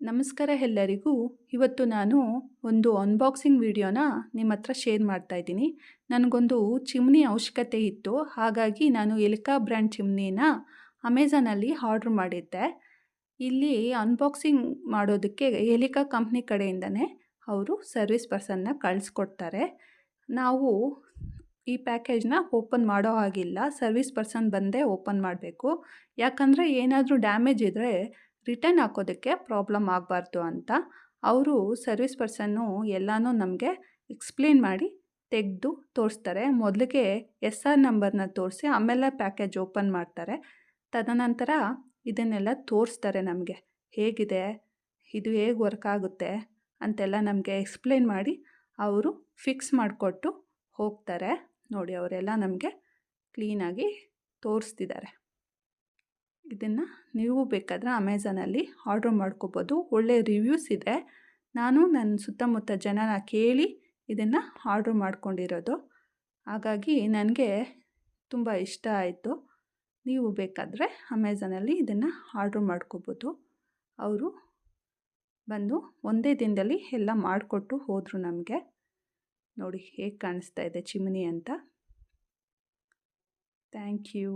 ನಮಸ್ಕಾರ ಎಲ್ಲರಿಗೂ. ಇವತ್ತು ನಾನು ಒಂದು ಅನ್ಬಾಕ್ಸಿಂಗ್ ವಿಡಿಯೋನ ನಿಮ್ಮ ಹತ್ರ ಶೇರ್ ಮಾಡ್ತಾ ಇದ್ದೀನಿ. ನನಗೊಂದು ಚಿಮ್ನಿ ಅವಶ್ಯಕತೆ ಇತ್ತು. ಹಾಗಾಗಿ ನಾನು ಎಲಿಕಾ ಬ್ರ್ಯಾಂಡ್ ಚಿಮ್ನಿನ ಅಮೆಝಾನಲ್ಲಿ ಆರ್ಡ್ರ್ ಮಾಡಿದ್ದೆ. ಇಲ್ಲಿ ಅನ್ಬಾಕ್ಸಿಂಗ್ ಮಾಡೋದಕ್ಕೆ ಎಲಿಕಾ ಕಂಪ್ನಿ ಕಡೆಯಿಂದನೇ ಅವರು ಸರ್ವಿಸ್ ಪರ್ಸನ್ನ ಕಳಿಸ್ಕೊಡ್ತಾರೆ. ನಾವು ಈ ಪ್ಯಾಕೇಜ್ನ ಓಪನ್ ಮಾಡೋ ಹಾಗಿಲ್ಲ, ಸರ್ವಿಸ್ ಪರ್ಸನ್ ಬಂದೇ ಓಪನ್ ಮಾಡಬೇಕು. ಯಾಕಂದರೆ ಏನಾದರೂ ಡ್ಯಾಮೇಜ್ ಇದ್ದರೆ ರಿಟರ್ನ್ ಹಾಕೋದಕ್ಕೆ ಪ್ರಾಬ್ಲಮ್ ಆಗಬಾರ್ದು ಅಂತ ಅವರು ಸರ್ವಿಸ್ ಪರ್ಸನ್ನು ಎಲ್ಲನೂ ನಮಗೆ ಎಕ್ಸ್ಪ್ಲೇನ್ ಮಾಡಿ ತೆಗೆದು ತೋರಿಸ್ತಾರೆ. ಮೊದಲಿಗೆ SR ನಂಬರ್ನ ತೋರಿಸಿ ಆಮೇಲೆ ಪ್ಯಾಕೇಜ್ ಓಪನ್ ಮಾಡ್ತಾರೆ. ತದನಂತರ ಇದನ್ನೆಲ್ಲ ತೋರಿಸ್ತಾರೆ ನಮಗೆ, ಹೇಗಿದೆ, ಇದು ಹೇಗೆ ವರ್ಕ್ ಆಗುತ್ತೆ ಅಂತೆಲ್ಲ ನಮಗೆ ಎಕ್ಸ್ಪ್ಲೇನ್ ಮಾಡಿ ಅವರು ಫಿಕ್ಸ್ ಮಾಡಿಕೊಟ್ಟು ಹೋಗ್ತಾರೆ. ನೋಡಿ, ಅವರೆಲ್ಲ ನಮಗೆ ಕ್ಲೀನಾಗಿ ತೋರಿಸ್ತಿದ್ದಾರೆ. ಇದನ್ನು ನೀವು ಬೇಕಾದರೆ ಅಮೆಝಾನಲ್ಲಿ ಆರ್ಡ್ರ್ ಮಾಡ್ಕೋಬೋದು. ಒಳ್ಳೆ ರಿವ್ಯೂಸ್ ಇದೆ. ನಾನು ನನ್ನ ಸುತ್ತಮುತ್ತ ಜನನ ಕೇಳಿ ಇದನ್ನು ಆರ್ಡ್ರ್ ಮಾಡ್ಕೊಂಡಿರೋದು. ಹಾಗಾಗಿ ನನಗೆ ತುಂಬ ಇಷ್ಟ ಆಯಿತು. ನೀವು ಬೇಕಾದರೆ ಅಮೆಝಾನಲ್ಲಿ ಇದನ್ನು ಆರ್ಡ್ರ್ ಮಾಡ್ಕೋಬೋದು. ಅವರು ಬಂದು ಒಂದೇ ದಿನದಲ್ಲಿ ಎಲ್ಲ ಮಾಡಿಕೊಟ್ಟು ಹೋದರು ನಮಗೆ. ನೋಡಿ ಹೇಗೆ ಕಾಣಿಸ್ತಾ ಇದೆ ಚಿಮ್ನಿ ಅಂತ. Thank you.